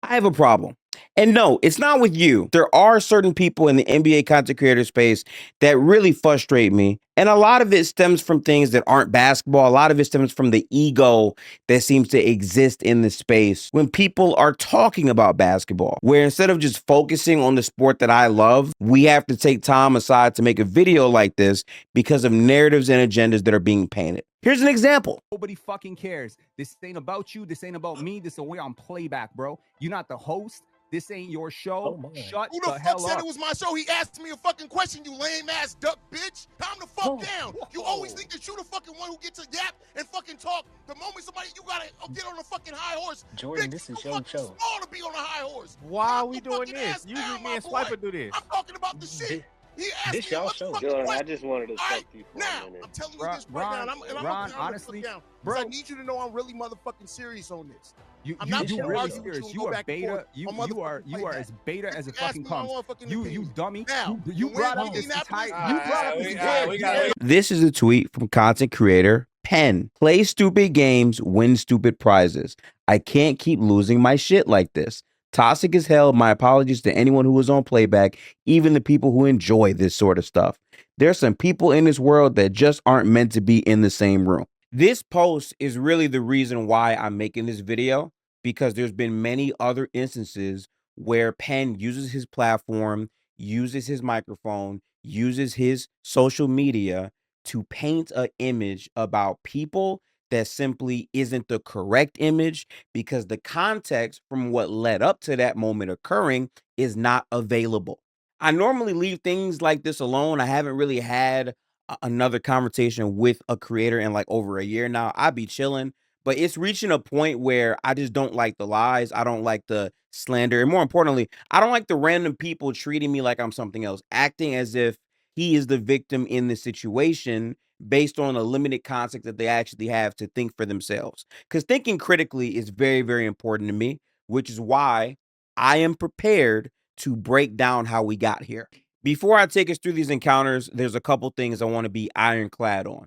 I have a problem. And no, it's not with you. There are certain people in the NBA content creator space that really frustrate me. And a lot of it stems from things that aren't basketball. A lot of it stems from the ego that seems to exist in the space when people are talking about basketball, where instead of just focusing on the sport that I love, we have to take time aside to make a video like this because of narratives and agendas that are being painted. Here's an example. Nobody fucking cares. This ain't about you. This ain't about me. This is a way on playback, bro. You're not the host. This ain't your show. Oh, Shut Who the the hell fuck said up. it was my show? He asked me a fucking question, you lame ass duck bitch. Calm the fuck down. You always think that you the fucking one who gets to yap and fucking talk. The moment somebody, you gotta get on a fucking high horse. Jordan, Bitch, this is you your fucking show. small to be on a high horse. Why Calm are we the doing fucking this? ass Usually down, me and my Swiper boy. do this. I'm talking about the shit. He asked This me y'all what the show. fucking Jordan, I question. just wanted to All right, talk to you for now, a minute. I'm telling you Ron, this right now, and I'm Ron, gonna honestly, down, bro, I need you to know I'm really motherfucking serious on this. I'm not not gonna really argue with serious. you You and go are back and beta. forth You on are motherfucking as playback. beta as it Just ask fucking me my comes. motherfucking You opinion. dummy. Now, You brought up this Indianapolis- entire. You brought up this we This is a tweet from content creator Penn. Play stupid games, win stupid prizes. I can't keep losing my shit like this. Toxic as hell. My apologies to anyone who was on playback, even the people who enjoy this sort of stuff. There's some people in this world that just aren't meant to be in the same room. This post is really the reason why I'm making this video, because there's been many other instances where Penn uses his platform, uses his microphone, uses his social media to paint an image about people that simply isn't the correct image, because the context from what led up to that moment occurring is not available. I normally leave things like this alone. I haven't really had another conversation with a creator in like over a year now. I'd be chilling, but it's reaching a point where I just don't like the lies. I don't like the slander. And more importantly, I don't like the random people treating me like I'm something else, acting as if he is the victim in the situation based on a limited context that they actually have to think for themselves. Because thinking critically is very, very important to me, which is why I am prepared to break down how we got here. Before I take us through these encounters, there's a couple things I want to be ironclad on.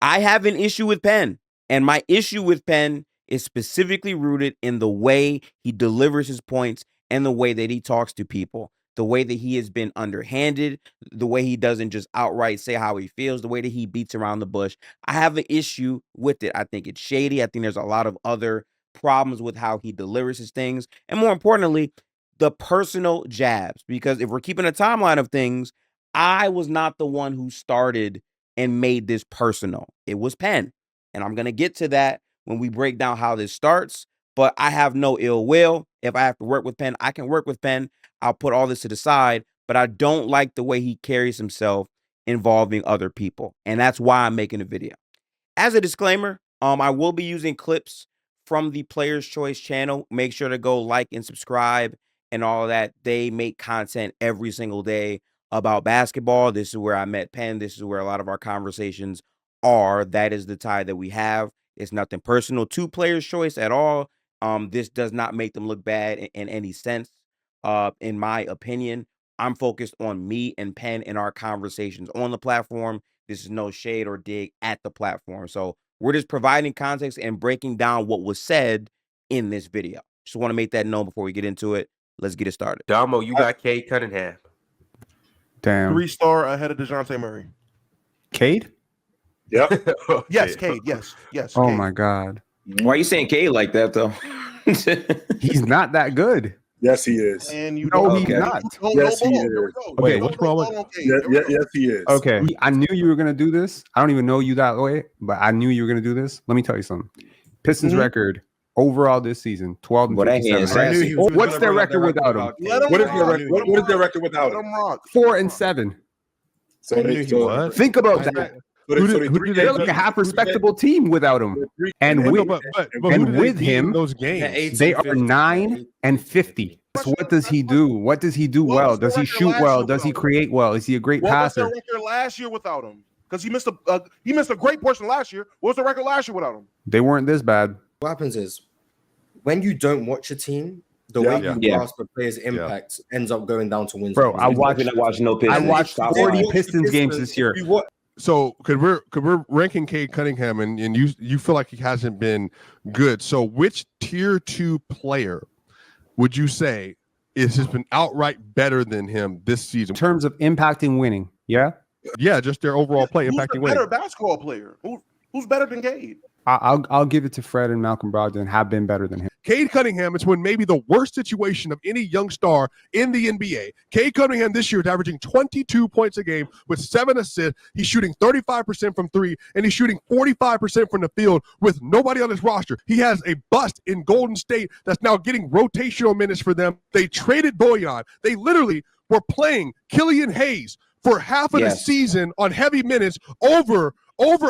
I have an issue with Penn, and my issue with Penn is specifically rooted in the way he delivers his points and the way that he talks to people, the way that he has been underhanded, the way he doesn't just outright say how he feels, the way that he beats around the bush. I have an issue with it. I think it's shady. I think there's a lot of other problems with how he delivers his things. And more importantly, the personal jabs, because if we're keeping a timeline of things, I was not the one who started and made this personal. It was Penn. And I'm going to get to that when we break down how this starts, but I have no ill will. If I have to work with Penn, I can work with Penn. I'll put all this to the side, but I don't like the way he carries himself involving other people. And that's why I'm making a video. As a disclaimer, I will be using clips from the Player's Choice channel. Make sure to go like and subscribe and all of that. They make content every single day about basketball. This is where I met Penn. This is where a lot of our conversations are. That is the tie that we have. It's nothing personal to Player's Choice at all. This does not make them look bad in any sense. In my opinion, I'm focused on me and Penn in our conversations on the platform. This is no shade or dig at the platform. So we're just providing context and breaking down what was said in this video. Just want to make that known before we get into it. Let's get it started. Damo, you got Cade Cunningham. Damn. 3-star ahead of DeJounte Murray. Cade? Yep. Okay. Yes, Cade. Yes. Oh Cade. my God. Why are you saying Cade like that though? He's not that good. Yes, he is. And you No, don't he's not. Yes, he is. There we go. Okay, No what's ball. wrong with- No ball, Cade. Yeah, There we go. yes, he is. Okay. I knew you were going to do this. I don't even know you that way, but I knew you were going to do this. Let me tell you something. Pistons record overall this season, 12 and Well, that 57. hand's right? I knew he was What's gonna their bring up record without him? Let him What is rock. their record? What is their record without Let him? him rock. 4 and 7. So they, so, Think about that. so They're they like a half respectable team without him. And with, and with him, those games, they are 9 and 50. So what does he do? What does he do What well? was their Does he record shoot last well? year Does he without him? create well? Is he a great What was their passer? record last year without him? Because he missed a great portion last year. What was the record last year without him? They weren't this bad. What happens is when you don't watch a team, the way you grasp a player's impact ends up going down to wins. Bro, I watched no I Pistons. watched Stop 40 lying. Pistons games this year. So could we're ranking Cade Cunningham and you feel like he hasn't been good. So which tier 2 player would you say it's just been outright better than him this season? In terms of impacting winning, yeah? Yeah, just their overall play, Who's impacting the better winning. basketball player? Who's better than Cade? I'll give it to Fred and Malcolm Brogdon have been better than him. Cade Cunningham is when maybe the worst situation of any young star in the NBA. Cade Cunningham this year is averaging 22 points a game with 7 assists. He's shooting 35% from 3, and he's shooting 45% from the field with nobody on his roster. He has a bust in Golden State that's now getting rotational minutes for them. They traded Bojan. They literally were playing Killian Hayes for half of the season on heavy minutes over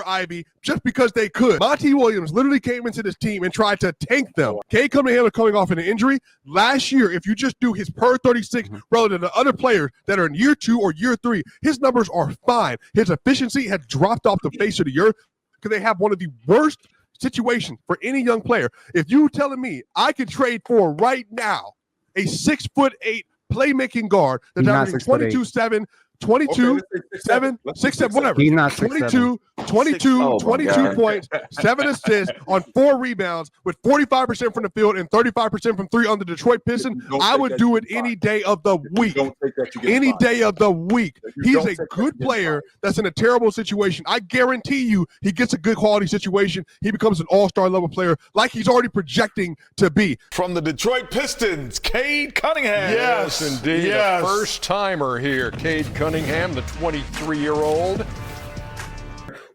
Ivy just because they could. Monty Williams literally came into this team and tried to tank them. Cade Cunningham is coming off an injury. Last year, if you just do his per 36 relative to other players that are in year 2 or year 3, his numbers are fine. His efficiency has dropped off the face of the earth because they have one of the worst situations for any young player. If you telling me I could trade for right now a 6'8" playmaking guard that's averaging 22-7, 22, 7, 6, 7, whatever. He's not 22 points, 7 assists on 4 rebounds with 45% from the field and 35% from 3 on the Detroit Pistons. I would do it any day of the week. Any day of the week. He's a good player that's in a terrible situation. I guarantee you he gets a good quality situation. He becomes an all-star level player like he's already projecting to be. From the Detroit Pistons, Cade Cunningham. Yes, indeed. A first-timer here. Cade Cunningham, the 23-year-old.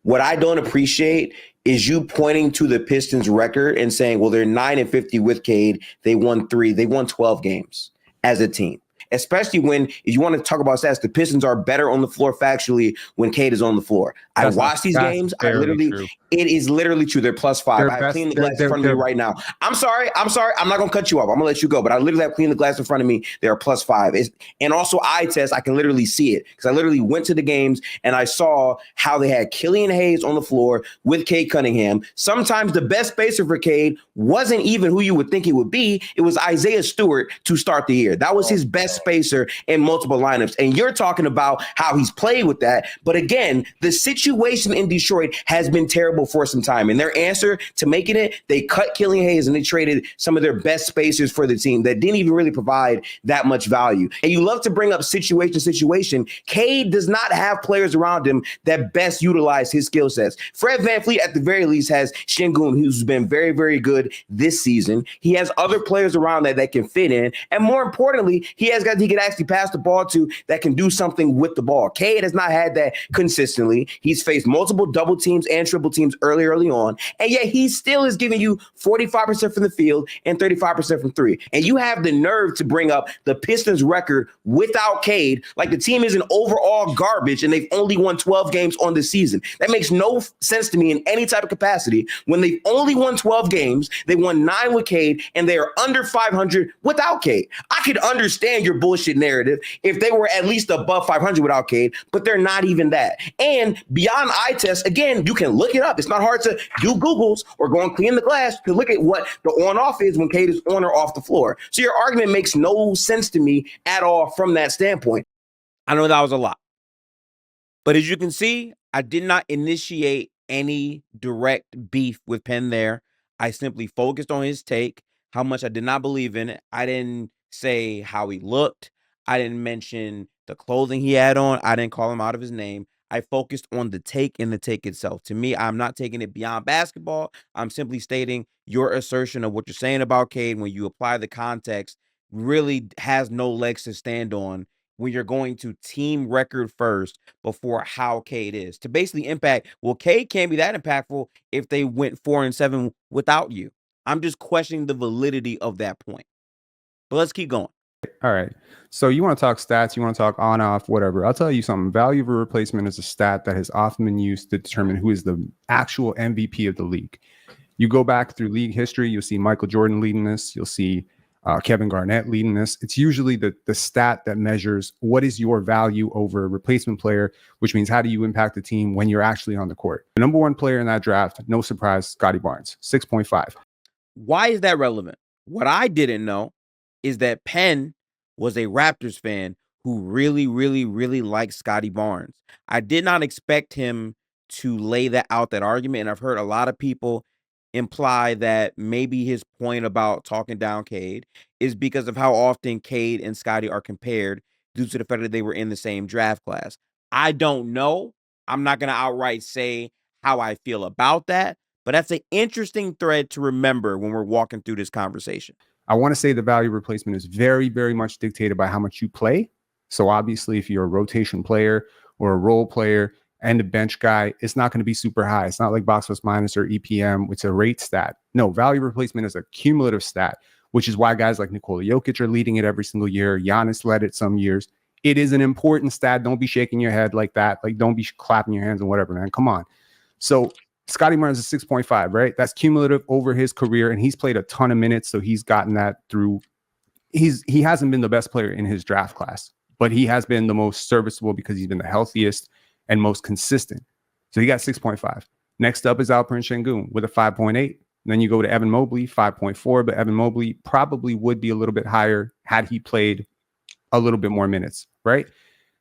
What I don't appreciate is you pointing to the Pistons record and saying, well, they're 9-50 with Cade. They won 12 games as a team. Especially when, if you want to talk about stats, the Pistons are better on the floor factually when Cade is on the floor. I watch these games. It is literally true. They're +5. I have cleaned the glass in front of me right now. I'm sorry. I'm not going to cut you off. I'm going to let you go. But I literally have cleaned the glass in front of me. They're +5. And also eye test, I can literally see it because I literally went to the games and I saw how they had Killian Hayes on the floor with Cade Cunningham. Sometimes the best spacer for Cade wasn't even who you would think it would be. It was Isaiah Stewart to start the year. That was his best spacer in multiple lineups. And you're talking about how he's played with that. But again, the situation in Detroit has been terrible for some time. And their answer to making it, they cut Killian Hayes and they traded some of their best spacers for the team that didn't even really provide that much value. And you love to bring up situation. Cade does not have players around him that best utilize his skill sets. Fred VanVleet, at the very least, has Şengün, who's been very, very good this season. He has other players around that can fit in. And more importantly, he has guys he can actually pass the ball to that can do something with the ball. Cade has not had that consistently. He's faced multiple double teams and triple teams early on. And yet he still is giving you 45% from the field and 35% from 3. And you have the nerve to bring up the Pistons record without Cade, like the team isn't overall garbage and they've only won 12 games on the season. That makes no sense to me in any type of capacity. When they've only won 12 games, they won 9 with Cade, and they are under 500 without Cade. I could understand your bullshit narrative if they were at least above 500 without Cade, but they're not even that. And beyond eye test, again, you can look it up. It's not hard to do Googles or go and clean the glass to look at what the on-off is when Cade is on or off the floor. So your argument makes no sense to me at all from that standpoint. I know that was a lot. But as you can see, I did not initiate any direct beef with Penn there. I simply focused on his take, how much I did not believe in it. I didn't say how he looked. I didn't mention the clothing he had on. I didn't call him out of his name. I focused on the take and the take itself. To me, I'm not taking it beyond basketball. I'm simply stating your assertion of what you're saying about Cade when you apply the context really has no legs to stand on when you're going to team record first before how Cade is. To basically impact, well, Cade can't be that impactful if they went 4-7 without you. I'm just questioning the validity of that point. But let's keep going. All right. So you want to talk stats, you want to talk on, off, whatever. I'll tell you something. Value of a replacement is a stat that has often been used to determine who is the actual MVP of the league. You go back through league history, you'll see Michael Jordan leading this. You'll see Kevin Garnett leading this. It's usually the stat that measures what is your value over a replacement player, which means how do you impact the team when you're actually on the court. The number 1 player in that draft, no surprise, Scotty Barnes, 6.5. Why is that relevant? What I didn't know is that Penn was a Raptors fan who really, really, really liked Scotty Barnes. I did not expect him to lay that argument, and I've heard a lot of people imply that maybe his point about talking down Cade is because of how often Cade and Scotty are compared due to the fact that they were in the same draft class. I don't know. I'm not going to outright say how I feel about that, but that's an interesting thread to remember when we're walking through this conversation. I want to say the value replacement is very, very much dictated by how much you play. So obviously, if you're a rotation player or a role player and a bench guy, it's not going to be super high. It's not like box plus minus or EPM. It's a rate stat. No, value replacement is a cumulative stat, which is why guys like Nikola Jokic are leading it every single year. Giannis led it some years. It is an important stat. Don't be shaking your head like that. Like, don't be clapping your hands and whatever, man. Come on. So Scotty Barnes is 6.5, right? That's cumulative over his career, and he's played a ton of minutes, so he's gotten that through. He hasn't been the best player in his draft class, but he has been the most serviceable because he's been the healthiest and most consistent. So he got 6.5. Next up is Alperen Şengün with a 5.8. Then you go to Evan Mobley, 5.4, but Evan Mobley probably would be a little bit higher had he played a little bit more minutes, right?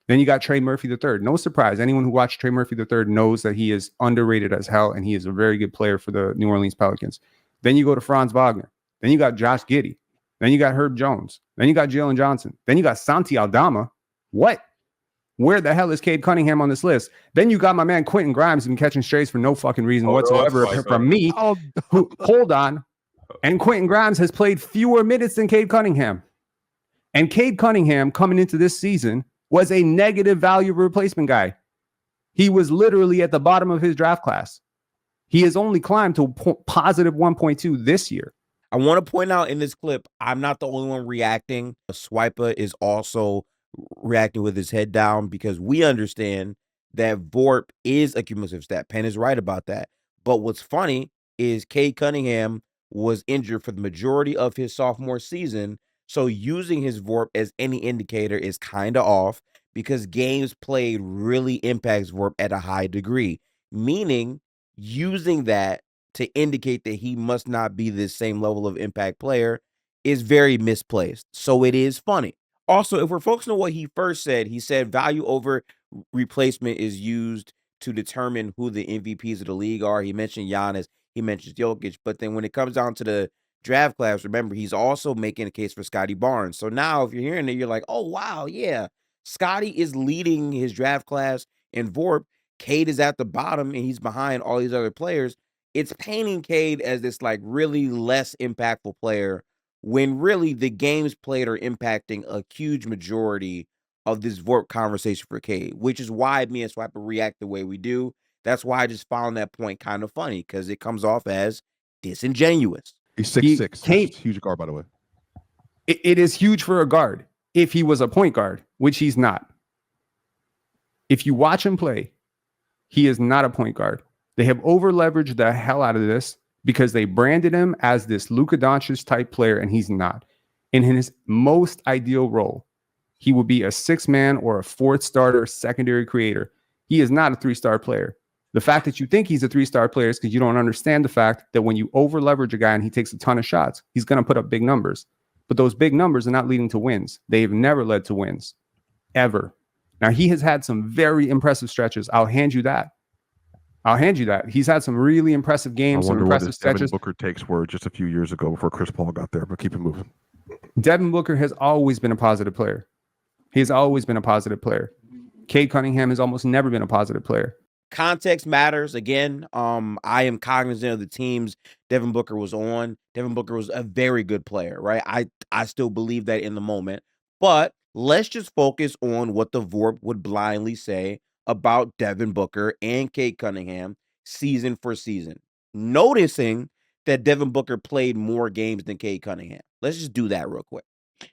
Then you got Trey Murphy III. No surprise. Anyone who watched Trey Murphy III knows that he is underrated as hell, and he is a very good player for the New Orleans Pelicans. Then you go to Franz Wagner. Then you got Josh Giddey. Then you got Herb Jones. Then you got Jalen Johnson. Then you got Santi Aldama. What? Where the hell is Cade Cunningham on this list? Then you got my man Quentin Grimes who's been catching strays for no fucking reason whatsoever from me. Hold on. And Quentin Grimes has played fewer minutes than Cade Cunningham. And Cade Cunningham coming into this season was a negative value replacement guy. He was literally at the bottom of his draft class. He has only climbed to positive 1.2 this year. I want to point out in this clip, I'm not the only one reacting. Swiper is also reacting with his head down because we understand that VORP is a cumulative stat. Penn is right about that. But what's funny is Cade Cunningham was injured for the majority of his sophomore season. So using his VORP as any indicator is kind of off because games played really impacts VORP at a high degree, meaning using that to indicate that he must not be this same level of impact player is very misplaced. So it is funny. Also, if we're focusing on what he first said, he said value over replacement is used to determine who the MVPs of the league are. He mentioned Giannis, he mentions Jokic, but then when it comes down to the draft class, remember, he's also making a case for Scotty Barnes. So now if you're hearing it, you're like, oh, wow, yeah, Scotty is leading his draft class in VORP. Cade is at the bottom and he's behind all these other players. It's painting Cade as this like really less impactful player when really the games played are impacting a huge majority of this VORP conversation for Cade, which is why me and Swiper react the way we do. That's why I just found that point kind of funny because it comes off as disingenuous. He's 6'6". Huge guard, by the way. It is huge for a guard if he was a point guard, which he's not. If you watch him play, he is not a point guard. They have over-leveraged the hell out of this because they branded him as this Luka Doncic type player, and he's not. In his most ideal role, he would be a six-man or a fourth starter, secondary creator. He is not a three-star player. The fact that you think he's a three-star player is because you don't understand the fact that when you over-leverage a guy and he takes a ton of shots, he's going to put up big numbers. But those big numbers are not leading to wins. They've never led to wins, ever. Now, he has had some very impressive stretches. I'll hand you that. He's had some really impressive games, some impressive stretches. Devin Booker takes were just a few years ago before Chris Paul got there, but keep it moving. Devin Booker has always been a positive player. He's always been a positive player. Cade Cunningham has almost never been a positive player. Context matters. Again, I am cognizant of the teams Devin Booker was on. Devin Booker was a very good player, right? I still believe that in the moment. But let's just focus on what the VORP would blindly say about Devin Booker and Cade Cunningham season for season. Noticing that Devin Booker played more games than Cade Cunningham. Let's just do that real quick.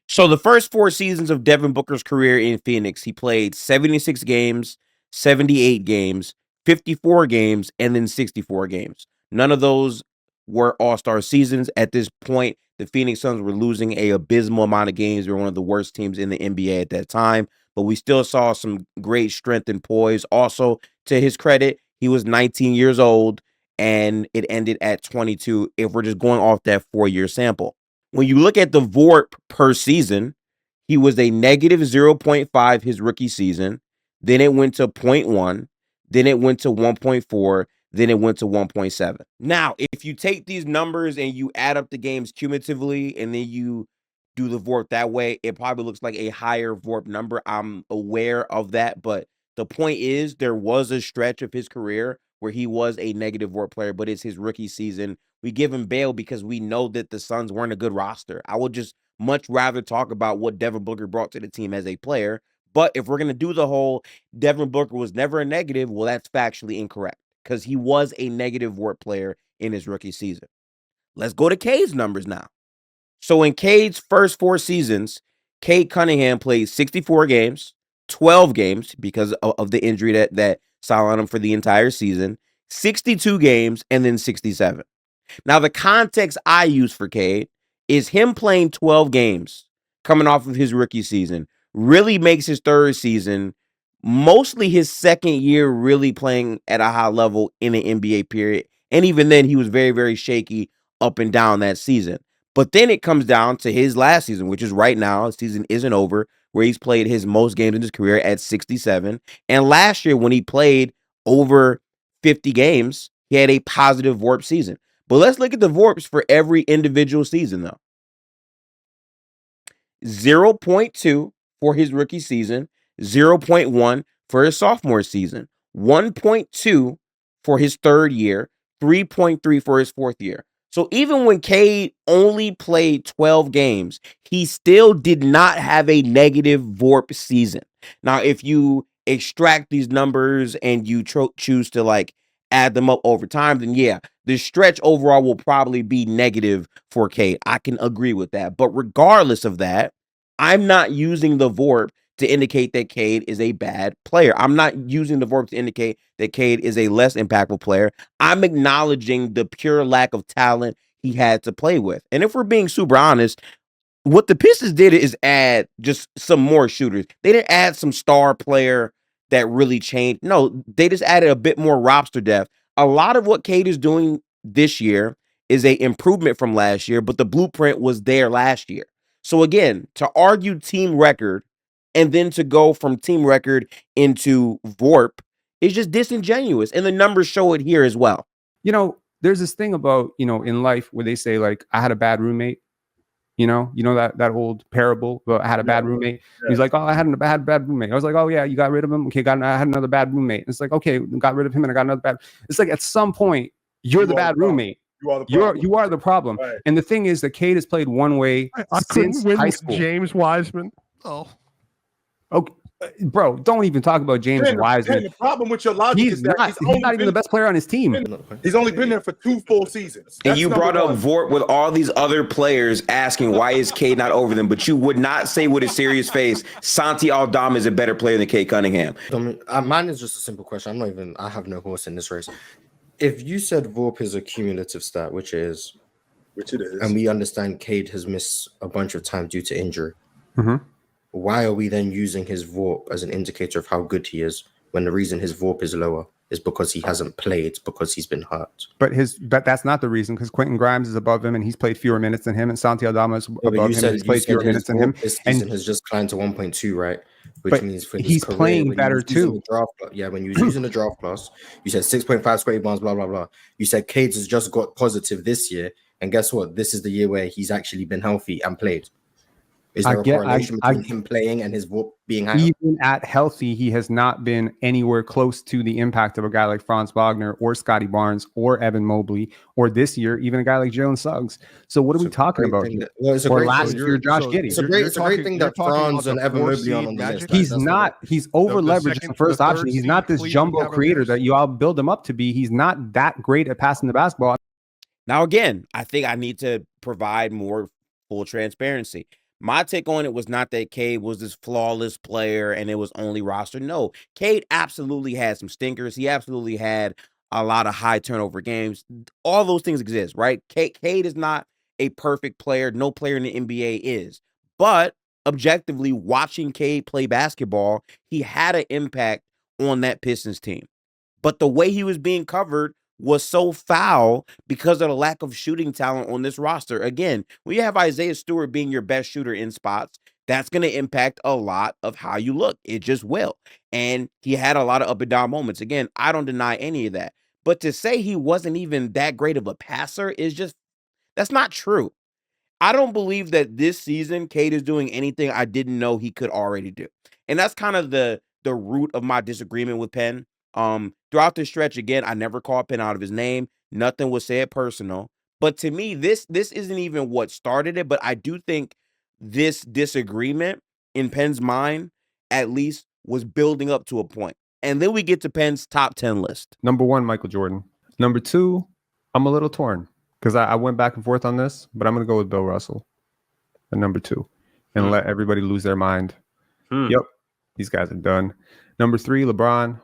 So the first 4 seasons of Devin Booker's career in Phoenix, he played 76 games, 78 games, 54 games, and then 64 games. None of those were all-star seasons. At this point, the Phoenix Suns were losing an abysmal amount of games. They were one of the worst teams in the NBA at that time, but we still saw some great strength and poise. Also, to his credit, he was 19 years old, and it ended at 22 if we're just going off that 4-year sample. When you look at the VORP per season, he was a negative 0.5 his rookie season. Then it went to 0.1. Then it went to 1.4. then it went to 1.7. Now, if you take these numbers and you add up the games cumulatively and then you do the VORP that way, it probably looks like a higher VORP number. I'm aware of that, but the point is there was a stretch of his career where he was a negative VORP player, but it's his rookie season. We give him bail because we know that the Suns weren't a good roster. I would just much rather talk about what Devin Booker brought to the team as a player. But if we're going to do the whole Devin Booker was never a negative, well, that's factually incorrect because he was a negative VORP player in his rookie season. Let's go to Cade's numbers now. So in Cade's first 4 seasons, Cade Cunningham played 64 games, 12 games because of the injury that sidelined him for the entire season, 62 games, and then 67. Now, the context I use for Cade is him playing 12 games coming off of his rookie season really makes his third season, mostly his second year really playing at a high level in the NBA period. And even then, he was very, very shaky up and down that season. But then it comes down to his last season, which is right now. The season isn't over, where he's played his most games in his career at 67. And last year, when he played over 50 games, he had a positive VORP season. But let's look at the VORPs for every individual season, though. 0.2 for his rookie season, 0.1 for his sophomore season, 1.2 for his third year, 3.3 for his fourth year. So even when Cade only played 12 games, he still did not have a negative VORP season. Now, if you extract these numbers and you choose to like add them up over time, then yeah, the stretch overall will probably be negative for Cade. I can agree with that. But regardless of that, I'm not using the VORP to indicate that Cade is a bad player. I'm not using the VORP to indicate that Cade is a less impactful player. I'm acknowledging the pure lack of talent he had to play with. And if we're being super honest, what the Pistons did is add just some more shooters. They didn't add some star player that really changed. No, they just added a bit more roster depth. A lot of what Cade is doing this year is a improvement from last year, but the blueprint was there last year. So again, to argue team record and then to go from team record into VORP is just disingenuous. And the numbers show it here as well. You know, there's this thing about, you know, in life where they say, like, I had a bad roommate. You know that old parable about I had a bad roommate. Yeah. He's like, oh, I had a bad roommate. I was like, oh yeah, you got rid of him. Okay, I had another bad roommate. It's like, okay, got rid of him and I got another bad. It's like at some point you're the bad roommate. You are the problem. Right. And the thing is that Cade has played one way since high school. James Wiseman. Oh, okay. Bro, don't even talk about James Wiseman. The problem with your logic is that he's not even the best player on his team. He's only been there for 2 full seasons. And you brought up VORP with all these other players asking why is Cade not over them, but you would not say with a serious face, Santi Aldama is a better player than Cade Cunningham. Mine is just a simple question. I have no horse in this race. If you said VORP is a cumulative stat, which it is, and we understand Cade has missed a bunch of time due to injury, why are we then using his VORP as an indicator of how good he is when the reason his VORP is lower is because he hasn't played because he's been hurt? But that's not the reason, because Quentin Grimes is above him and he's played fewer minutes than him, and Santi Aldama is above him and he's played fewer minutes than him. This season has just climbed to 1.2, right? Which means for he's career, playing better too. When you was using the draft class, you said 6.5 square bounds, blah blah blah. You said Cade has just got positive this year, and guess what? This is the year where he's actually been healthy and played. Is there a correlation between him playing and his VORP being high? Even at healthy, he has not been anywhere close to the impact of a guy like Franz Wagner or Scotty Barnes or Evan Mobley, or this year, even a guy like Jalen Suggs. So what are we talking about here? Or last year, Josh Giddey. It's a great thing that Franz and Evan Mobley are on the list. He's not. He's over leveraged in the first option. He's not this jumbo creator that you all build him up to be. He's not that great at passing the basketball. Now, again, I think I need to provide more full transparency. My take on it was not that Cade was this flawless player and it was only roster. No, Cade absolutely had some stinkers. He absolutely had a lot of high turnover games. All those things exist, right? Cade is not a perfect player. No player in the NBA is. But objectively, watching Cade play basketball, he had an impact on that Pistons team. But the way he was being covered was so foul because of the lack of shooting talent on this roster. Again, when you have Isaiah Stewart being your best shooter in spots, that's going to impact a lot of how you look. It just will. And he had a lot of up and down moments. Again, I don't deny any of that. But to say he wasn't even that great of a passer that's not true. I don't believe that this season Cade is doing anything I didn't know he could already do. And that's kind of the root of my disagreement with Penn. Throughout this stretch, again, I never called Penn out of his name. Nothing was said personal. But to me, this isn't even what started it. But I do think this disagreement in Penn's mind, at least, was building up to a point. And then we get to Penn's top 10 list. Number 1, Michael Jordan. Number 2, I'm a little torn because I went back and forth on this, but I'm going to go with Bill Russell at number 2 and let everybody lose their mind. Yep, these guys are done. Number 3, LeBron.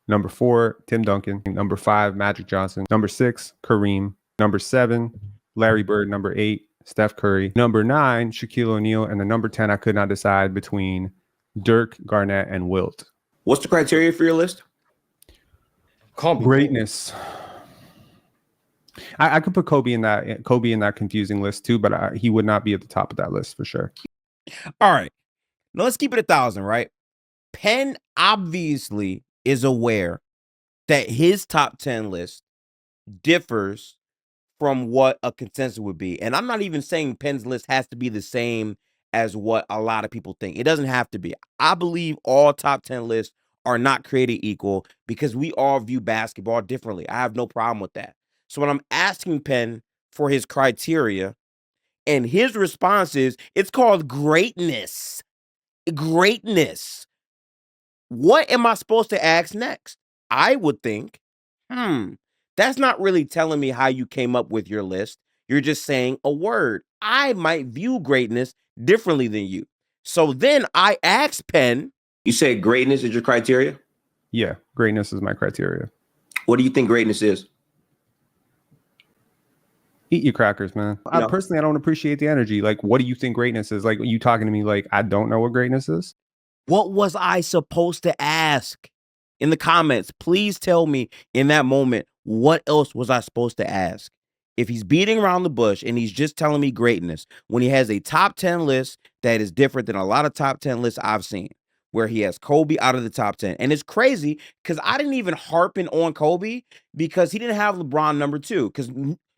Number 4, Tim Duncan. Number 5, Magic Johnson. Number 6, Kareem. Number 7, Larry Bird. Number 8, Steph Curry. Number 9, Shaquille O'Neal. And the number 10, I could not decide between Dirk, Garnett, and Wilt. What's the criteria for your list? Greatness. I could put Kobe in that confusing list too, but he would not be at the top of that list for sure. All right. Now let's keep it 1,000, right? Penn obviously is aware that his top 10 list differs from what a consensus would be. And I'm not even saying Penn's list has to be the same as what a lot of people think. It doesn't have to be. I believe all top 10 lists are not created equal because we all view basketball differently. I have no problem with that. So when I'm asking Penn for his criteria, and his response is, it's called greatness. Greatness. What am I supposed to ask next? I would think, that's not really telling me how you came up with your list. You're just saying a word. I might view greatness differently than you. So then I asked Penn. You said greatness is your criteria? Yeah, greatness is my criteria. What do you think greatness is? Eat your crackers, man. I personally don't appreciate the energy. Like, what do you think greatness is? Like, you talking to me like I don't know what greatness is? What was I supposed to ask? In the comments, please tell me in that moment, what else was I supposed to ask? If he's beating around the bush and he's just telling me greatness, when he has a top 10 list that is different than a lot of top 10 lists I've seen, where he has Kobe out of the top 10. And it's crazy because I didn't even harp in on Kobe because he didn't have LeBron number 2. Because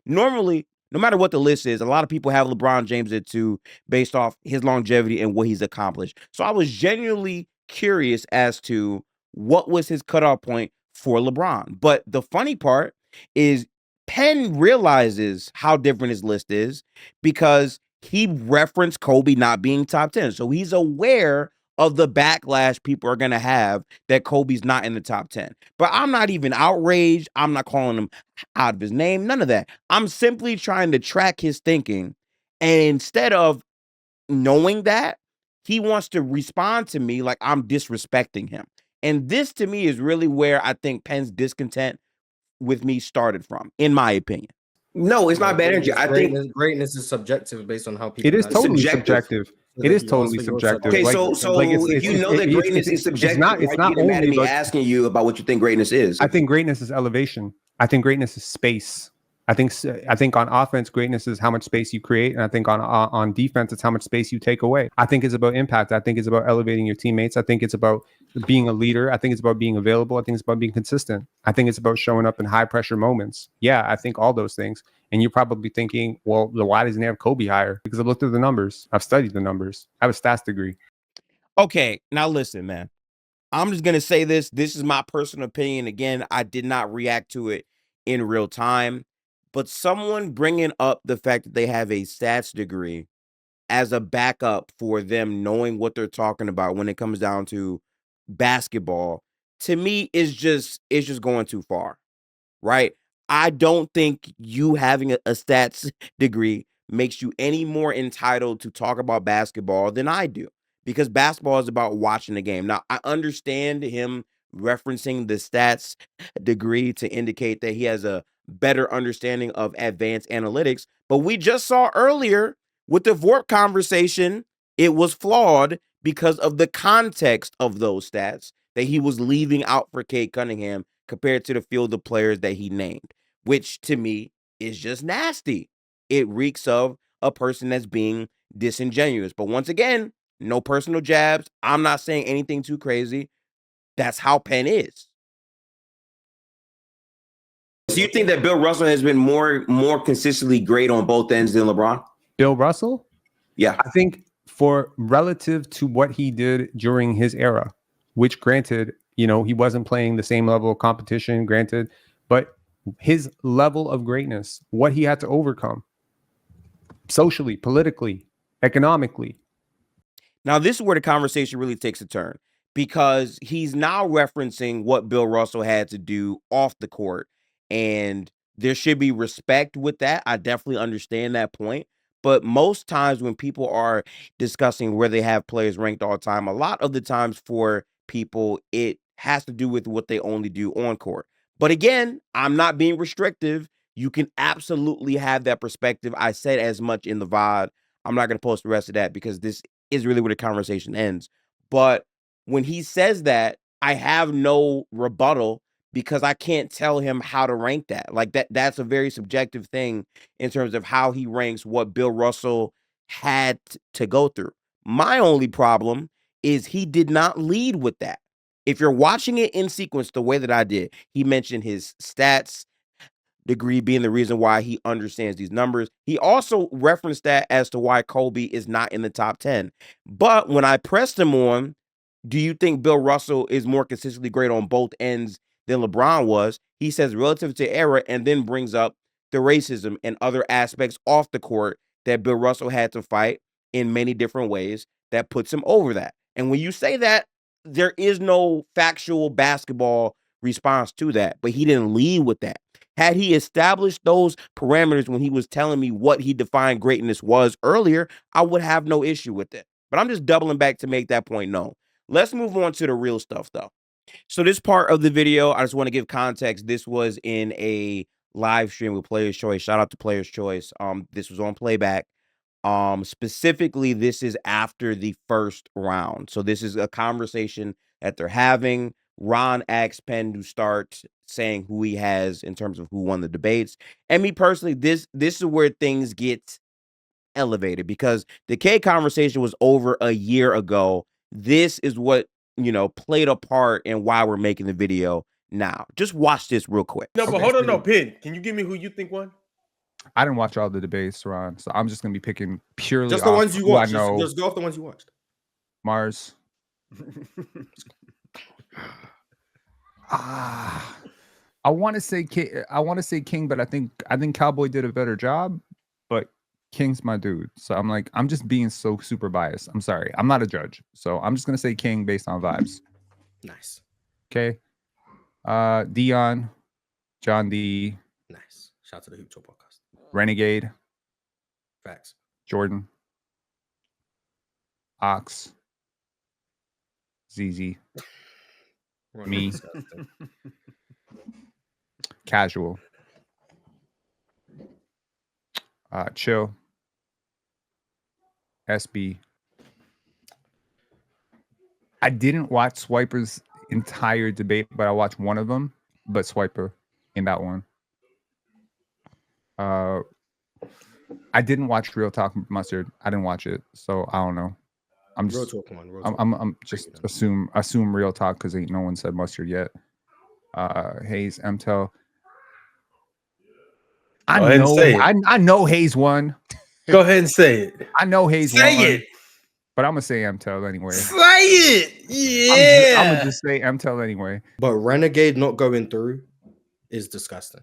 normally, no matter what the list is, a lot of people have LeBron James at 2 based off his longevity and what he's accomplished. So I was genuinely curious as to what was his cutoff point for LeBron. But the funny part is Penn realizes how different his list is because he referenced Kobe not being top 10. So he's aware of the backlash people are going to have that Kobe's not in the top 10. But I'm not even outraged. I'm not calling him out of his name. None of that. I'm simply trying to track his thinking. And instead of knowing that, he wants to respond to me like I'm disrespecting him. And this to me is really where I think Penn's discontent with me started from, in my opinion. No, it's not bad energy. I think greatness is subjective based on how people. It is totally subjective. It is totally subjective. Okay, so if you know that greatness is subjective, it's not only mad at me like, asking you about what you think greatness is. I think greatness is elevation. I think greatness is space. I think on offense, greatness is how much space you create, and I think on defense, it's how much space you take away. I think it's about impact. I think it's about elevating your teammates. I think it's about being a leader. I think it's about being available. I think it's about being consistent. I think it's about showing up in high pressure moments. Yeah, I think all those things. And you're probably thinking, well, why doesn't he have Kobe higher? Because I've looked at the numbers. I've studied the numbers. I have a stats degree. Okay, now listen, man. I'm just going to say this. This is my personal opinion. Again, I did not react to it in real time. But someone bringing up the fact that they have a stats degree as a backup for them knowing what they're talking about when it comes down to basketball, to me, is just going too far, right? I don't think you having a stats degree makes you any more entitled to talk about basketball than I do, because basketball is about watching the game. Now, I understand him referencing the stats degree to indicate that he has a better understanding of advanced analytics, but we just saw earlier with the VORP conversation, it was flawed because of the context of those stats that he was leaving out for Cade Cunningham compared to the field of players that he named, which to me is just nasty. It reeks of a person that's being disingenuous. But once again, no personal jabs. I'm not saying anything too crazy. That's how Penn is. So you think that Bill Russell has been more consistently great on both ends than LeBron? Bill Russell? Yeah. I think for relative to what he did during his era, which granted, he wasn't playing the same level of competition, granted, but his level of greatness, what he had to overcome socially, politically, economically. Now, this is where the conversation really takes a turn, because he's now referencing what Bill Russell had to do off the court, and there should be respect with that. I definitely understand that point. But most times when people are discussing where they have players ranked all time, a lot of the times for people, it has to do with what they only do on court. But again, I'm not being restrictive. You can absolutely have that perspective. I said as much in the VOD. I'm not going to post the rest of that because this is really where the conversation ends. But when he says that, I have no rebuttal because I can't tell him how to rank that. Like that's a very subjective thing in terms of how he ranks what Bill Russell had to go through. My only problem is he did not lead with that. If you're watching it in sequence the way that I did, he mentioned his stats degree being the reason why he understands these numbers. He also referenced that as to why Kobe is not in the top 10. But when I pressed him on, do you think Bill Russell is more consistently great on both ends than LeBron was? He says relative to era, and then brings up the racism and other aspects off the court that Bill Russell had to fight in many different ways that puts him over that. And when you say that, there is no factual basketball response to that, but he didn't lead with that. Had he established those parameters when he was telling me what he defined greatness was earlier, I would have no issue with it. But I'm just doubling back to make that point known. Let's move on to the real stuff, though. So this part of the video, I just want to give context. This was in a live stream with Player's Choice. Shout out to Player's Choice. This was on playback. Specifically, this is after the first round. So this is a conversation that they're having. Ron asks Penn to start saying who he has in terms of who won the debates. And me personally, this is where things get elevated, because the Cade conversation was over a year ago. This is what, played a part in why we're making the video now. Just watch this real quick. No, but hold on, no, Pin. Can you give me who you think won? I didn't watch all the debates, Ron, so I'm just gonna be picking purely just the ones you watched. I know. Just go off the ones you watched. Mars. I want to say King, but I think Cowboy did a better job. But King's my dude, so I'm just being so super biased. I'm sorry, I'm not a judge, so I'm just gonna say King based on vibes. Nice. Okay. Dion, John D. Nice. Shout out to the Hoop Talk podcast. Renegade. Facts. Jordan. Ox. ZZ. Me. Casual. Chill. SB. I didn't watch Swiper's entire debate, but I watched one of them. But Swiper in that one. I didn't watch Real Talk Mustard. I didn't watch it, so I don't know. I'm just Real Talk, man. Real Talk. Talk. I'm just assume Real Talk because ain't no one said Mustard yet. Hayes, MTEL. I know Hayes won. Go ahead and say it. I know Hayes won. Say it. But I'm gonna say MTEL anyway. Say it. Yeah. I'm gonna just say MTEL anyway. But Renegade not going through is disgusting.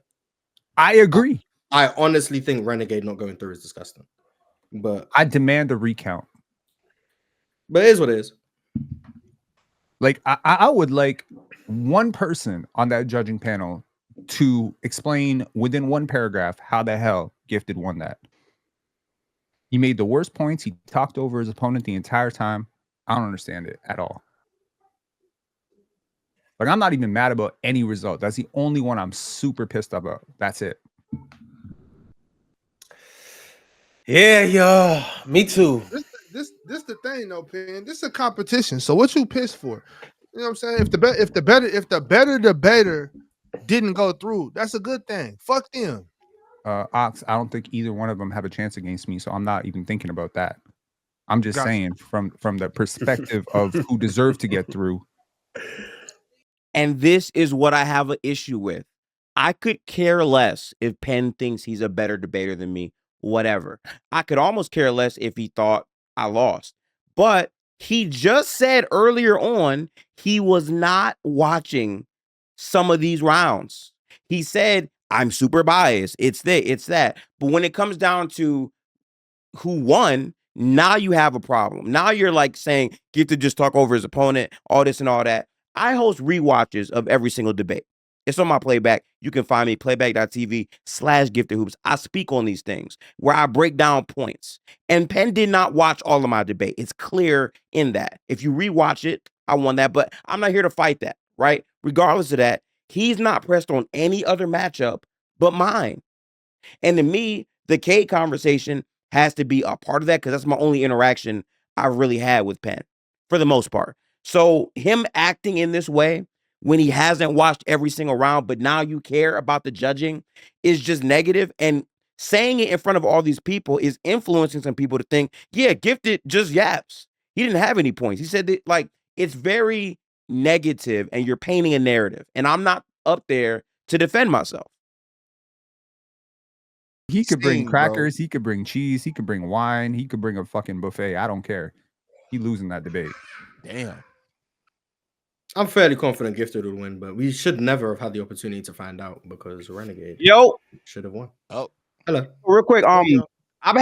I agree. I honestly think Renegade not going through is disgusting. But I demand a recount. But it is what it is. Like I would like one person on that judging panel to explain within one paragraph how the hell Gifted won that. He made the worst points. He talked over his opponent the entire time. I don't understand it at all. Like, I'm not even mad about any result. That's the only one I'm super pissed about. That's it. Yeah, y'all. Me too. This the thing, though, Pin. This is a competition. So what you pissed for? You know what I'm saying? If the better debater didn't go through, that's a good thing. Fuck them. Ox, I don't think either one of them have a chance against me, so I'm not even thinking about that. I'm just saying from the perspective of who deserved to get through. And this is what I have an issue with. I could care less if Penn thinks he's a better debater than me, whatever. I could almost care less if he thought I lost. But he just said earlier on he was not watching some of these rounds. He said, I'm super biased. It's that. But when it comes down to who won, now you have a problem. Now you're like saying, get to just talk over his opponent, all this and all that. I host rewatches of every single debate. It's on my playback. You can find me playback.tv/giftedhoops. I speak on these things where I break down points. And Penn did not watch all of my debate. It's clear in that. If you rewatch it, I won that, but I'm not here to fight that, right? Regardless of that, he's not pressed on any other matchup but mine. And to me, the Cade conversation has to be a part of that because that's my only interaction I've really had with Penn for the most part. So him acting in this way when he hasn't watched every single round, but now you care about the judging is just negative. And saying it in front of all these people is influencing some people to think, yeah, Gifted just yaps. He didn't have any points. He said that, like, it's very negative and you're painting a narrative. And I'm not up there to defend myself. He could bring crackers. He could bring cheese. He could bring wine. He could bring a fucking buffet. I don't care. He losing that debate. Damn. I'm fairly confident Gifted would win, but we should never have had the opportunity to find out because Renegade should have won. Oh, hello. Real quick, I've been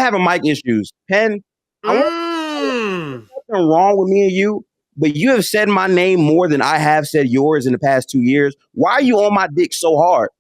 having mic issues. Penn, nothing wrong with me and you, but you have said my name more than I have said yours in the past 2 years. Why are you on my dick so hard?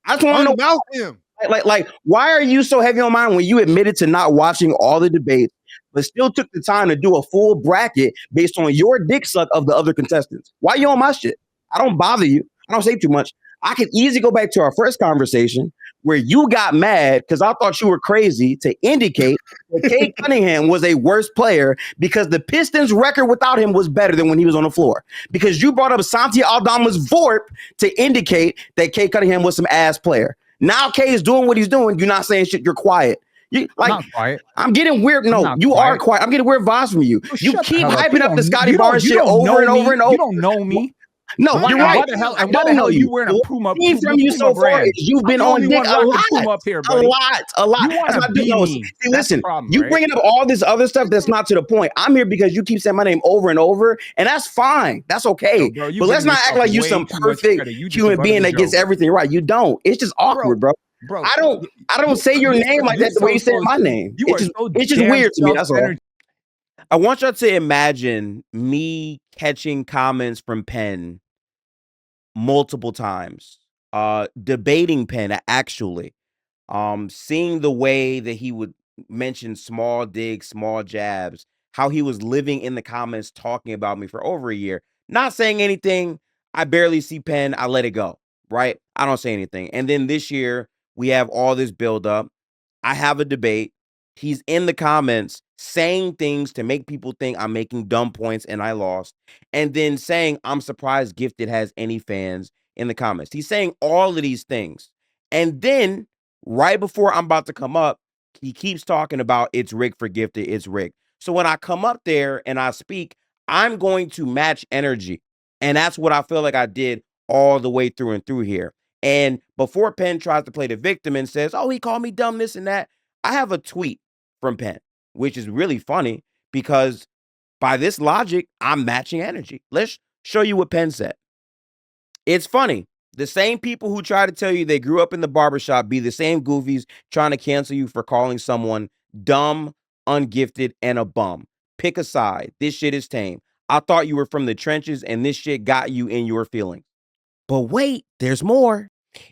I just want to know him. Like, why are you so heavy on mine when you admitted to not watching all the debates, but still took the time to do a full bracket based on your dick suck of the other contestants? Why are you on my shit? I don't bother you. I don't say too much. I can easily go back to our first conversation where you got mad because I thought you were crazy to indicate that Cade Cunningham was a worse player because the Pistons' record without him was better than when he was on the floor. Because you brought up Santi Aldama's VORP to indicate that Cade Cunningham was some ass player. Now Cade is doing what he's doing. You're not saying shit. You're quiet. You like not quiet. I'm getting weird. No, you are quiet. I'm getting weird vibes from you. You keep hyping up the Scotty Barnes shit over and over and over. You don't know me. No, you're right. Why the hell you wearing a Puma? From you so far is you've been on dick a lot. A lot. That's not see, listen, you bringing up all this other stuff that's not to the point. I'm here because you keep saying my name over and over, and that's fine. That's okay. But let's not act like you some perfect human being that gets everything right. You don't. It's just awkward, bro. I don't say your name like that the way you say my name. It's just weird to me. That's all. I want y'all to imagine me catching comments from Penn multiple times, debating Penn actually, seeing the way that he would mention small digs, small jabs, how he was living in the comments talking about me for over a year, not saying anything. I barely see Penn. I let it go, right? I don't say anything. And then this year we have all this buildup. I have a debate. He's in the comments saying things to make people think I'm making dumb points and I lost. And then saying, I'm surprised Gifted has any fans in the comments. He's saying all of these things. And then right before I'm about to come up, he keeps talking about it's rigged for Gifted. It's rigged. So when I come up there and I speak, I'm going to match energy. And that's what I feel like I did all the way through and through here. And before Penn tries to play the victim and says, oh, he called me dumb, this and that, I have a tweet from Penn, which is really funny because by this logic, I'm matching energy. Let's show you what Penn said. It's funny. The same people who try to tell you they grew up in the barbershop be the same goofies trying to cancel you for calling someone dumb, ungifted, and a bum. Pick a side. This shit is tame. I thought you were from the trenches and this shit got you in your feelings. But wait, there's more.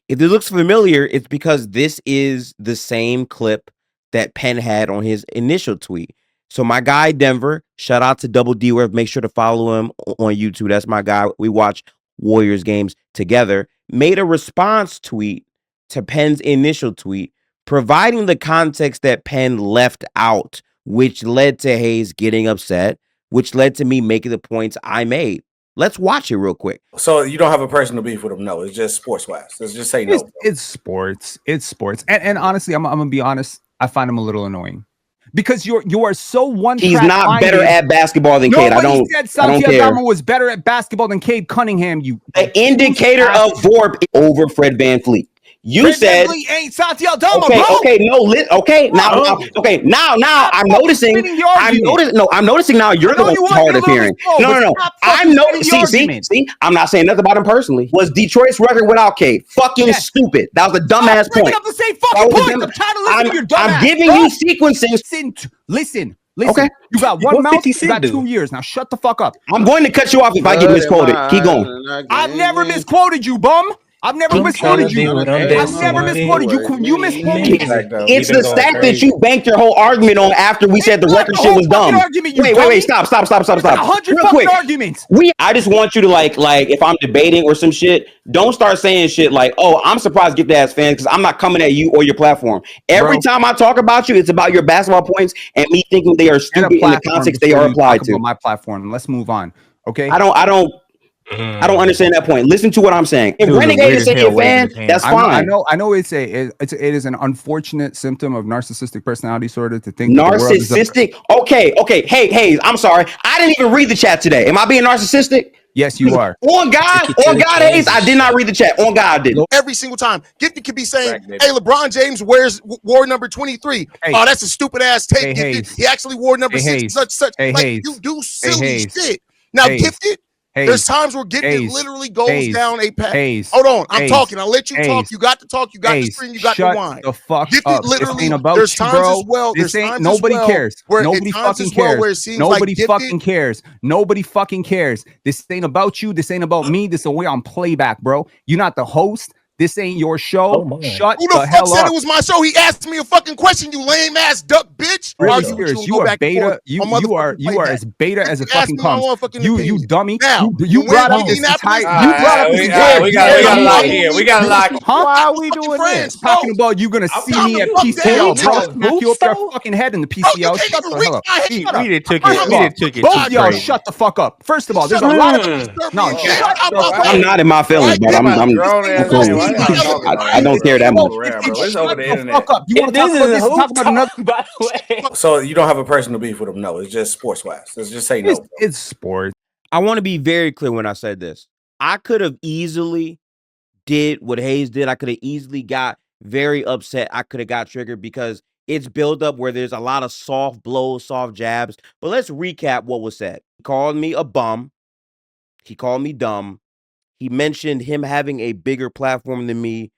If it looks familiar, it's because this is the same clip that Penn had on his initial tweet. So my guy, Denver, shout out to Double D Worth. Make sure to follow him on YouTube. That's my guy. We watch Warriors games together. Made a response tweet to Penn's initial tweet, providing the context that Penn left out, which led to Hayes getting upset, which led to me making the points I made. Let's watch it real quick. So you don't have a personal beef with him? No, it's just sports wise. Let's just say no. It's sports. It's sports. And honestly, I'm gonna be honest. I find him a little annoying because you are so one. He's not better at basketball than Cade. I don't care. Aldama was better at basketball than Cade Cunningham. The indicator of VORP over Fred VanVleet. You said ain't Santi Aldama, okay, bro. okay, no, okay, now, okay, now, I'm noticing. I'm noticing now. You're the one who's hard of hearing. No. I'm noticing. See, I'm not saying nothing about him personally. Was Detroit's record without Cade fucking stupid? That was a dumbass point. Up the same fucking point. I'm trying to listen to your dumbass. I'm giving you sequencing. Listen. Okay. You got one mouth. You got 2 years. Now shut the fuck up. I'm going to cut you off if I get misquoted. Keep going. I've never misquoted you, bum. I've never misquoted you. I've never misquoted you. You misquoted me. It's the stat that you banked your whole argument on after we said the record shit was dumb. Wait, stop. 100 fucking arguments. I just want you to like if I'm debating or some shit, don't start saying shit like, oh, I'm surprised Gift Ass fans because I'm not coming at you or your platform. Every time I talk about you, it's about your basketball points and me thinking they are stupid in the context they are applied to. My platform. Let's move on. Okay. I don't understand that point. Listen to what I'm saying. If Renegade is saying a fan, that's fine. I know it is an unfortunate symptom of narcissistic personality disorder to think narcissistic. Okay. Hey, I'm sorry. I didn't even read the chat today. Am I being narcissistic? Yes, you are. On God, Hayes, I did not read the chat. On God, I did. Every single time. Gifty could be saying, hey, LeBron James wore number 23. Hey. Oh, that's a stupid ass take. He actually wore number 6, such. Like, you do silly shit. Now, Gifted, there's times where Gifted literally goes down a path. Hold on, I'm talking. I'll let you talk. You got to talk. You got to scream. You got to whine. The fuck Gifted up. literally. There's times as well. Nobody cares. Nobody fucking cares. Nobody fucking cares. Nobody fucking cares. This ain't about you. This ain't about me. This is way on playback, bro. You're not the host. This ain't your show. Shut Who the the hell fuck said up. it was my show? He asked me a fucking question, you lame ass duck bitch. Really serious. You are beta. You are as beta as it fucking comes. You dummy. Now, you brought up this entire. We got to lock in. We got to lock in. Huh? Why are we doing this? Talking about you gonna see me at PCL, bro. Smack you up your fucking head in the PCL. Shut the hell up. We didn't took it. Both of y'all shut the fuck up. First of all, there's a lot of I'm not in my feelings, but I'm I don't care that much. It's over the internet. Fuck up. You want to talk about this? Talk about another. By the way. So you don't have a personal beef with him? No, it's just sports wise. Let's just say no. It's sports. I want to be very clear when I said this. I could have easily did what Hayes did. I could have easily got very upset. I could have got triggered because it's built up where there's a lot of soft blows, soft jabs. But let's recap what was said. He called me a bum. He called me dumb. He mentioned him having a bigger platform than me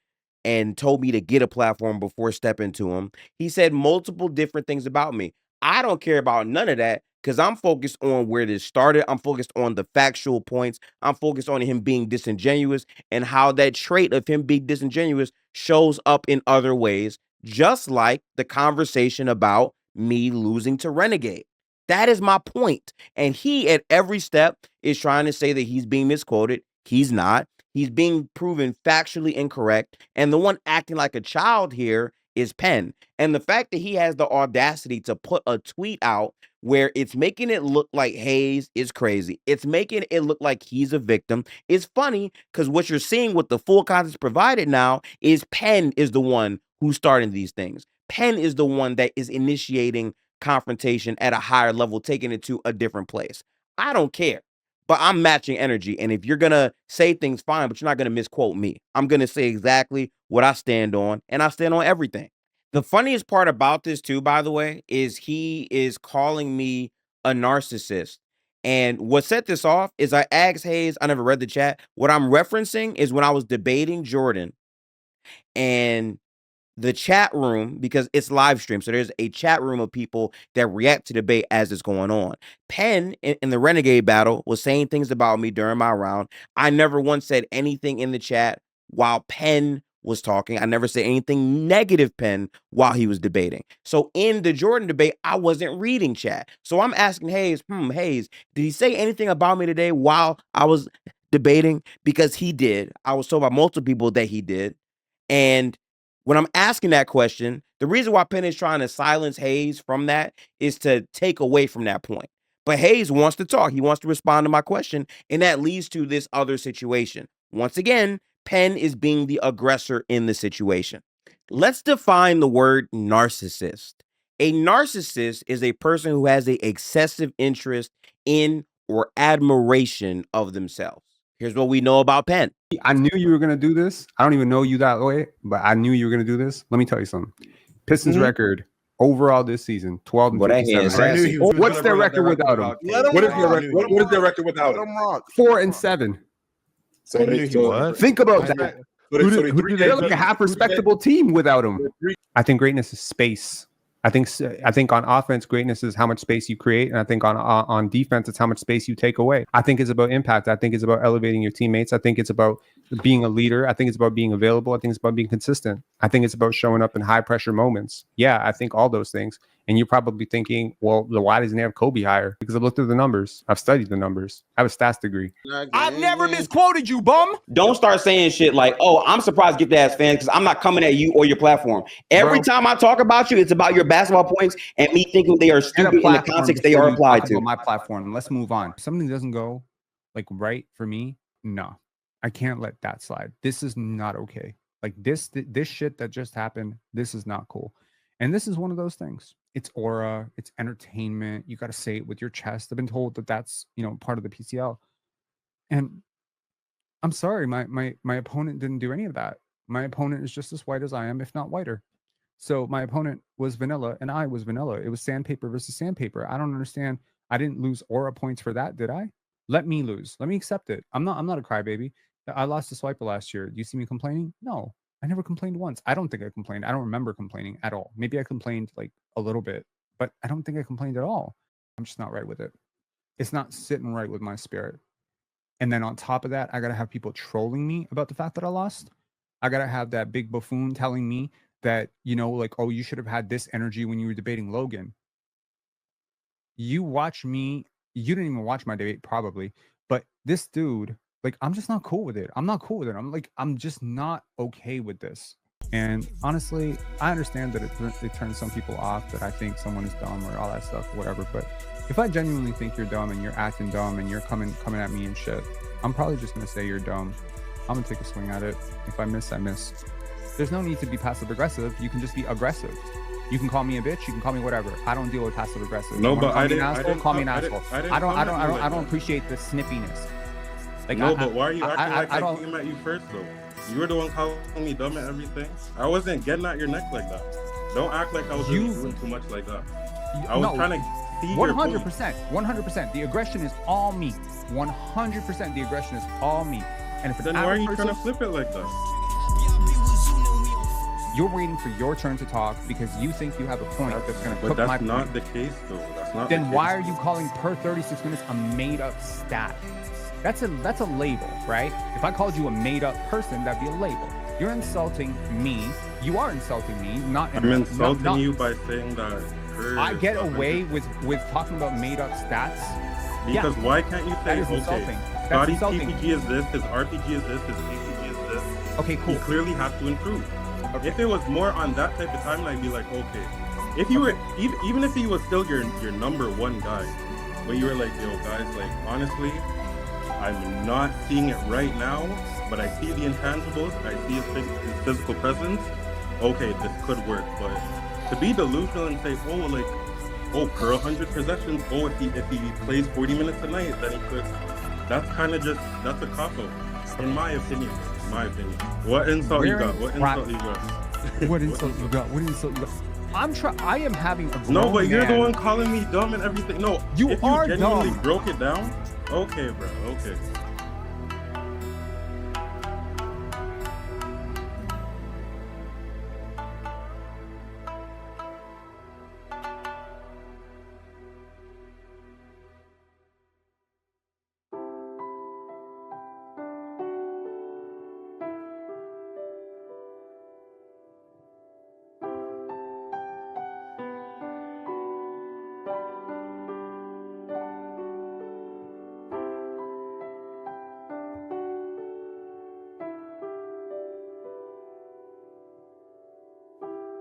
and told me to get a platform before stepping to him. He said multiple different things about me. I don't care about none of that because I'm focused on where this started. I'm focused on the factual points. I'm focused on him being disingenuous and how that trait of him being disingenuous shows up in other ways, just like the conversation about me losing to Renegade. That is my point. And he, at every step, is trying to say that he's being misquoted. He's not. He's being proven factually incorrect. And the one acting like a child here is Penn. And the fact that he has the audacity to put a tweet out where it's making it look like Hayes is crazy. It's making it look like he's a victim. It's funny because what you're seeing with the full context provided now is Penn is the one who's starting these things. Penn is the one that is initiating confrontation at a higher level, taking it to a different place. I don't care. But I'm matching energy. And if you're going to say things, fine, but you're not going to misquote me. I'm going to say exactly what I stand on, and I stand on everything. The funniest part about this, too, by the way, is he is calling me a narcissist. And what set this off is I asked Hayes, I never read the chat. What I'm referencing is when I was debating Jordan and the chat room, because it's live stream. So there's a chat room of people that react to debate as it's going on. Penn in the Renegade battle was saying things about me during my round. I never once said anything in the chat while Penn was talking. I never said anything negative Penn while he was debating. So in the Jordan debate, I wasn't reading chat. So I'm asking Hayes, Hayes, did he say anything about me today while I was debating? Because he did. I was told by multiple people that he did. And when I'm asking that question, the reason why Penn is trying to silence Hayes from that is to take away from that point. But Hayes wants to talk. He wants to respond to my question, and that leads to this other situation. Once again, Penn is being the aggressor in the situation. Let's define the word narcissist. A narcissist is a person who has an excessive interest in or admiration of themselves. Here's what we know about Penn. I knew you were going to do this. I don't even know you that way, but I knew you were going to do this. Let me tell you something. Pistons record overall this season, 12 and 57. What's their record without him? What is their record without him? 4-7. Think about that. They're like a half respectable team without him. I think greatness is space. I think on offense, greatness is how much space you create, and I think on defense, it's how much space you take away. I think it's about impact. I think it's about elevating your teammates. I think it's about being a leader. I think it's about being available. I think it's about being consistent. I think it's about showing up in high pressure moments. Yeah, I think all those things. And you're probably thinking, well, why doesn't he have Kobe higher? Because I've looked at the numbers. I've studied the numbers. I have a stats degree. I've never misquoted you, bum. Don't start saying shit like, oh, I'm surprised get that ass fans because I'm not coming at you or your platform. Every time I talk about you, it's about your basketball points and me thinking they are stupid in the context they are applied to. My platform. Let's move on. If something doesn't go like right for me, no, I can't let that slide. This is not okay. Like this shit that just happened, this is not cool. And this is one of those things. It's aura, it's entertainment. You got to say it with your chest. I've been told that that's, part of the PCL. And I'm sorry, my opponent didn't do any of that. My opponent is just as white as I am, if not whiter. So my opponent was vanilla and I was vanilla. It was sandpaper versus sandpaper. I don't understand. I didn't lose aura points for that, did I? Let me lose. Let me accept it. I'm not a crybaby. I lost to Swiper last year. Do you see me complaining? No. I never complained once. I don't think I complained. I don't remember complaining at all. Maybe I complained like a little bit, but I don't think I complained at all. I'm just not right with it. It's not sitting right with my spirit. And then on top of that, I got to have people trolling me about the fact that I lost. I got to have that big buffoon telling me that, oh, you should have had this energy when you were debating Logan. You watch me. You didn't even watch my debate probably, but this dude, I'm just not cool with it. I'm not cool with it. I'm just not okay with this. And honestly, I understand that it turns some people off that I think someone is dumb or all that stuff, whatever. But if I genuinely think you're dumb and you're acting dumb and you're coming at me and shit, I'm probably just going to say you're dumb. I'm going to take a swing at it. If I miss, I miss. There's no need to be passive aggressive. You can just be aggressive. You can call me a bitch. You can call me whatever. I don't deal with passive aggressive. No, but I didn't. Call me an asshole. I don't appreciate the snippiness. But why are you acting I came at you first though? You were the one calling me dumb and everything. I wasn't getting at your neck like that. Don't act like I was doing too much like that. I was trying to see 100%. 100%. The aggression is all me. 100%. The aggression is all me. And if then why are you trying to flip it like that? You're waiting for your turn to talk because you think you have a point that's going to cook my point. But that's not the case though. That's not. Then why are you calling per 36 minutes a made-up stat? That's a label, right? If I called you a made-up person, that'd be a label. You're insulting me. You are insulting me. I'm insulting you by saying that. I get away with talking about made-up stats. Because why can't you say, okay, Scotty's PPG is this, his RPG is this, his PPG is this. Okay, cool. He clearly has to improve. Okay. If it was more on that type of timeline, I'd be like, okay. If you were, even if he was still your number one guy, where you were like, yo, guys, honestly, I'm not seeing it right now, but I see the intangibles, I see his physical presence. Okay, this could work, but to be delusional and say, per 100 possessions, if he plays 40 minutes a night, then he could. That's kind of that's a cop-out, in my opinion. What insult you got? What insult you got? What insult you got? What insult you got? I am having a No, but you're the one calling me dumb and everything. No, you are genuinely dumb. Broke it down. Okay, bro. Okay.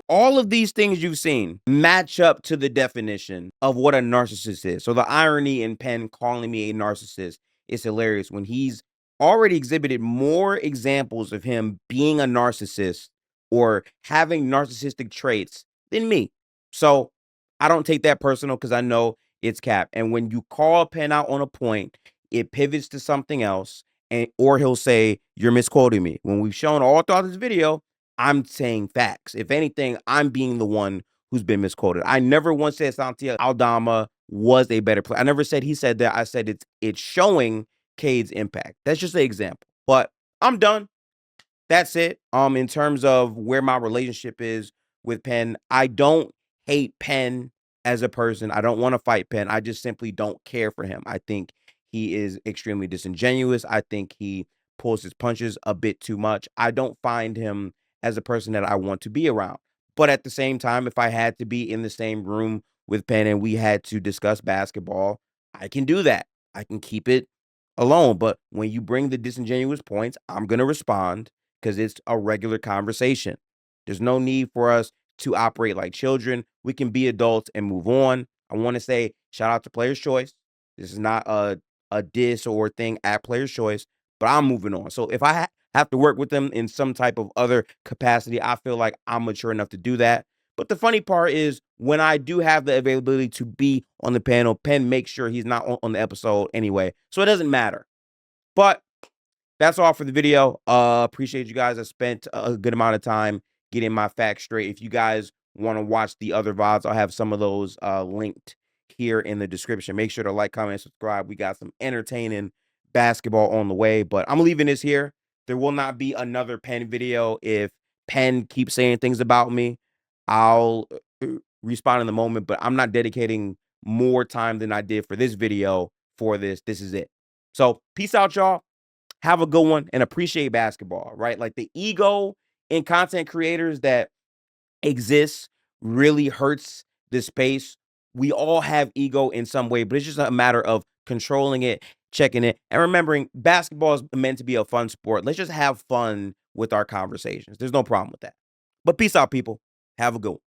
All of these things you've seen match up to the definition of what a narcissist is. So the irony in Penn calling me a narcissist is hilarious when he's already exhibited more examples of him being a narcissist or having narcissistic traits than me. So I don't take that personal because I know it's cap. And when you call Penn out on a point, it pivots to something else. or he'll say, you're misquoting me. When we've shown all throughout this video, I'm saying facts. If anything, I'm being the one who's been misquoted. I never once said Santiago Aldama was a better player. I never said he said that. I said it's showing Cade's impact. That's just an example. But I'm done. That's it. In terms of where my relationship is with Penn, I don't hate Penn as a person. I don't want to fight Penn. I just simply don't care for him. I think he is extremely disingenuous. I think he pulls his punches a bit too much. I don't find him as a person that I want to be around. But at the same time, if I had to be in the same room with Penn and we had to discuss basketball, I can do that. I can keep it alone. But when you bring the disingenuous points, I'm going to respond because it's a regular conversation. There's no need for us to operate like children. We can be adults and move on. I want to say shout out to Player's Choice. This is not a diss or thing at Player's Choice, but I'm moving on. So if I have to work with them in some type of other capacity, I feel like I'm mature enough to do that. But the funny part is when I do have the availability to be on the panel, Penn makes sure he's not on the episode anyway. So it doesn't matter. But that's all for the video. Appreciate you guys. I spent a good amount of time getting my facts straight. If you guys want to watch the other VODs, I'll have some of those linked here in the description. Make sure to like, comment, subscribe. We got some entertaining basketball on the way, but I'm leaving this here. There will not be another Penn video. If Penn keeps saying things about me, I'll respond in the moment, but I'm not dedicating more time than I did for this video for this. This is it. So peace out, y'all. Have a good one and appreciate basketball, right? Like the ego in content creators that exists really hurts the space. We all have ego in some way, but it's just a matter of controlling it, checking it, and remembering basketball is meant to be a fun sport. Let's just have fun with our conversations. There's no problem with that. But peace out, people. Have a good one.